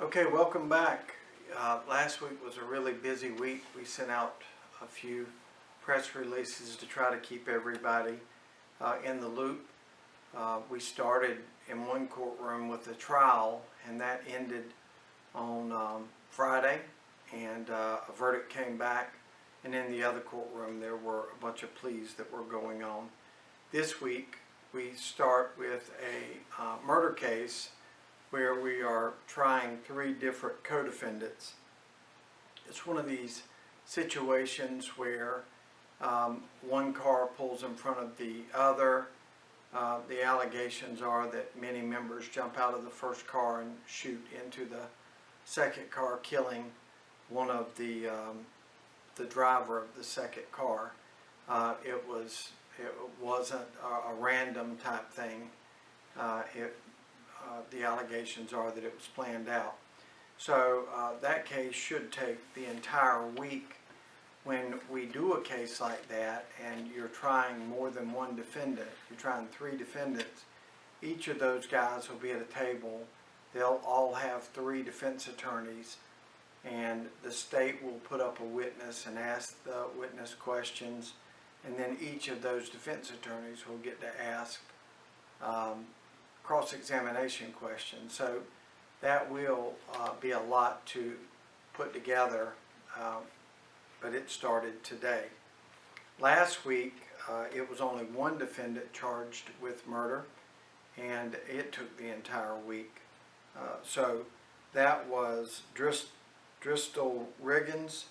Okay, welcome back. Last week was a really busy week. We sent out a few press releases to try to keep everybody in the loop. We started in one courtroom with a trial, and that ended on Friday, and a verdict came back. And in the other courtroom there were a bunch of pleas that were going on. This week we start with a murder case where we are trying 3 different co-defendants. It's one of these situations where one car pulls in front of the other. The allegations are that many members jump out of the first car and shoot into the second car, killing one of the driver of the second car. It wasn't a random type thing. The allegations are that it was planned out. So that case should take the entire week. When we do a case like that and you're trying more than one defendant, you're trying 3 defendants, each of those guys will be at a table. They'll all have 3 defense attorneys, and the state will put up a witness and ask the witness questions, and then each of those defense attorneys will get to ask cross-examination questions. So that will be a lot to put together, but it started today. Last week it was only one defendant charged with murder, and it took the entire week. So that was Driscoll Riggins.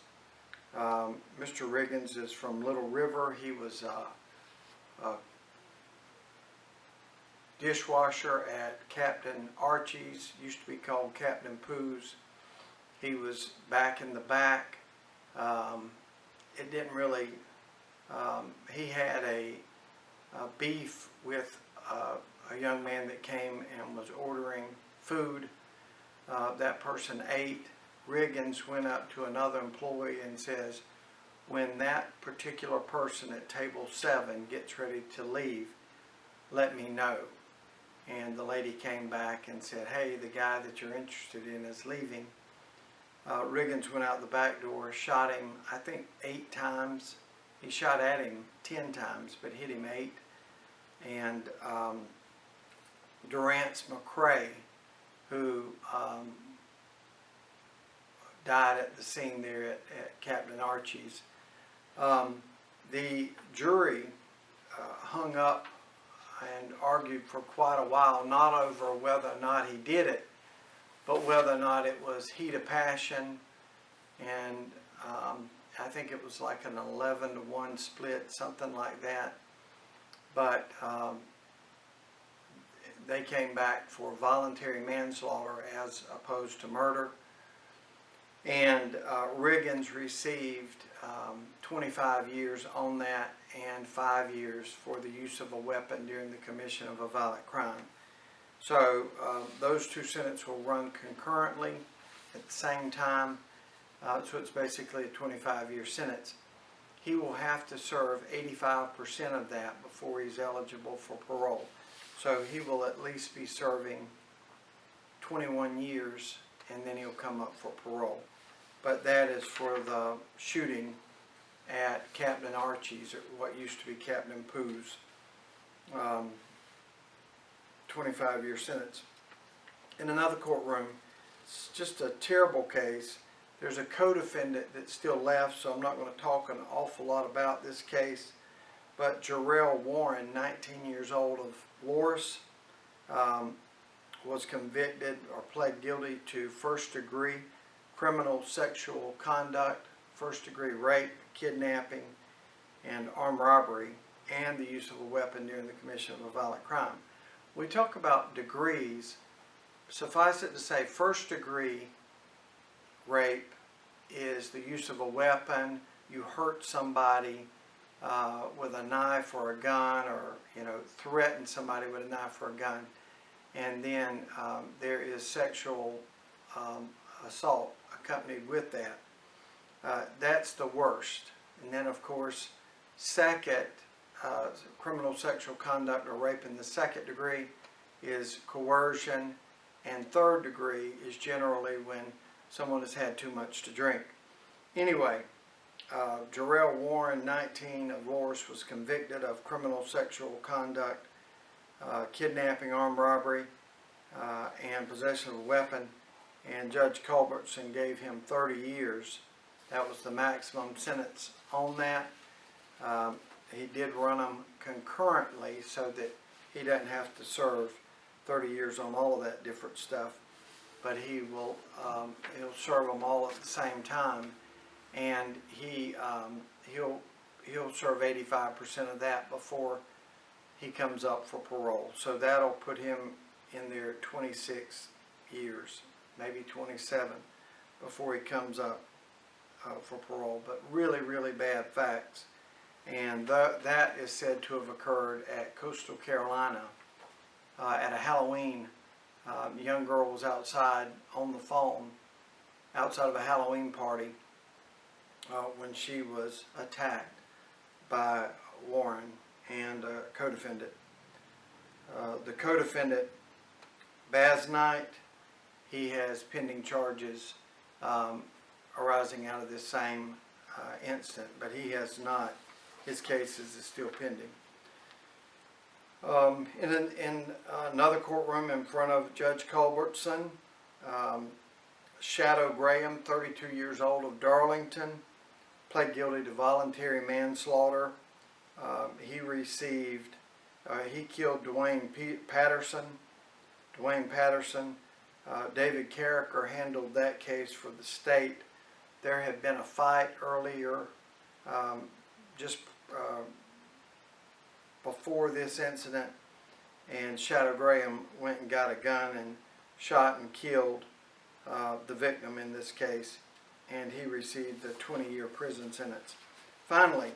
Mr. Riggins is from Little River. He was a dishwasher at Captain Archie's, used to be called Captain Pooh's. He was back in the back. It didn't really, he had a beef with a young man that came and was ordering food. That person ate. Riggins went up to another employee and says, when that particular person at table 7 gets ready to leave, let me know. And the lady came back and said, hey, the guy that you're interested in is leaving. Riggins went out the back door, shot him, I think 8 times. He shot at him 10 times, but hit him 8. And Durance McCrae, who died at the scene there at Captain Archie's. The jury hung up and argued for quite a while, not over whether or not he did it, but whether or not it was heat of passion. And I think it was like an 11-to-1 split, something like that. But they came back for voluntary manslaughter as opposed to murder. And Riggins received 25 years on that and 5 years for the use of a weapon during the commission of a violent crime. So those 2 sentences will run concurrently at the same time. So it's basically a 25-year sentence. He will have to serve 85% of that before he's eligible for parole. So he will at least be serving 21 years, and then he'll come up for parole. But that is for the shooting at Captain Archie's, or what used to be Captain Pooh's. 25-year sentence. In another courtroom, it's just a terrible case. There's a co-defendant that's still left, so I'm not going to talk an awful lot about this case. But Jarrell Warren, 19 years old, of Loris, was convicted or pled guilty to first-degree criminal sexual conduct, first-degree rape, kidnapping, and armed robbery, and the use of a weapon during the commission of a violent crime. We talk about degrees. Suffice it to say, first-degree rape is the use of a weapon. You hurt somebody with a knife or a gun, or threaten somebody with a knife or a gun. And then there is sexual assault accompanied with that. That's the worst. And then, of course, second, criminal sexual conduct or rape in the second degree is coercion, and third degree is generally when someone has had too much to drink. Anyway, Jarrell Warren, 19, of Loris, was convicted of criminal sexual conduct, kidnapping, armed robbery, and possession of a weapon, and Judge Culbertson gave him 30 years. That was the maximum sentence on that. He did run them concurrently so that he doesn't have to serve 30 years on all of that different stuff, but he'll serve them all at the same time, and he'll serve 85% of that before he comes up for parole. So that'll put him in there 26 years, maybe 27, before he comes up for parole. But really, really bad facts. And that is said to have occurred at Coastal Carolina at a Halloween. A young girl was outside on the phone, outside of a Halloween party, when she was attacked by Warren and a co-defendant. The co-defendant, Baz Knight, he has pending charges arising out of this same incident, but he has not. His case is still pending. In another courtroom in front of Judge Culbertson, Shadow Graham, 32 years old, of Darlington, pled guilty to voluntary manslaughter. He killed Dwayne Patterson. David Carricker handled that case for the state. There had been a fight earlier, just before this incident, and Shadow Graham went and got a gun and shot and killed the victim in this case, and he received a 20-year prison sentence. Finally,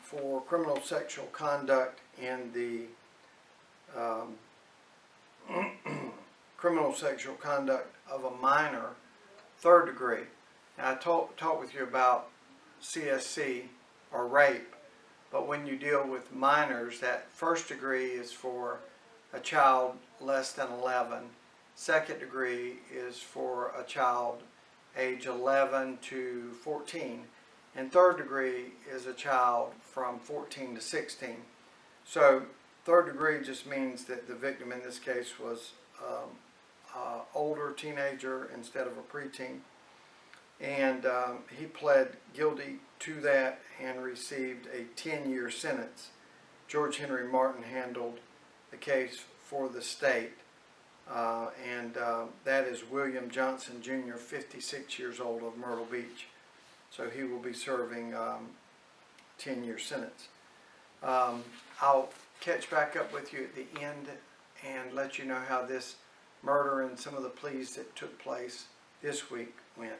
for criminal sexual conduct in the criminal sexual conduct of a minor, third degree. Now, I talked with you about CSC or rape, but when you deal with minors, that first degree is for a child less than 11. Second degree is for a child age 11 to 14. And third degree is a child from 14 to 16. So third degree just means that the victim in this case was older teenager instead of a preteen. And he pled guilty to that and received a 10-year sentence. George Henry Martin handled the case for the state. That is William Johnson Jr., 56 years old, of Myrtle Beach. So he will be serving 10-year sentence. I'll catch back up with you at the end and let you know how this murder and some of the pleas that took place this week went.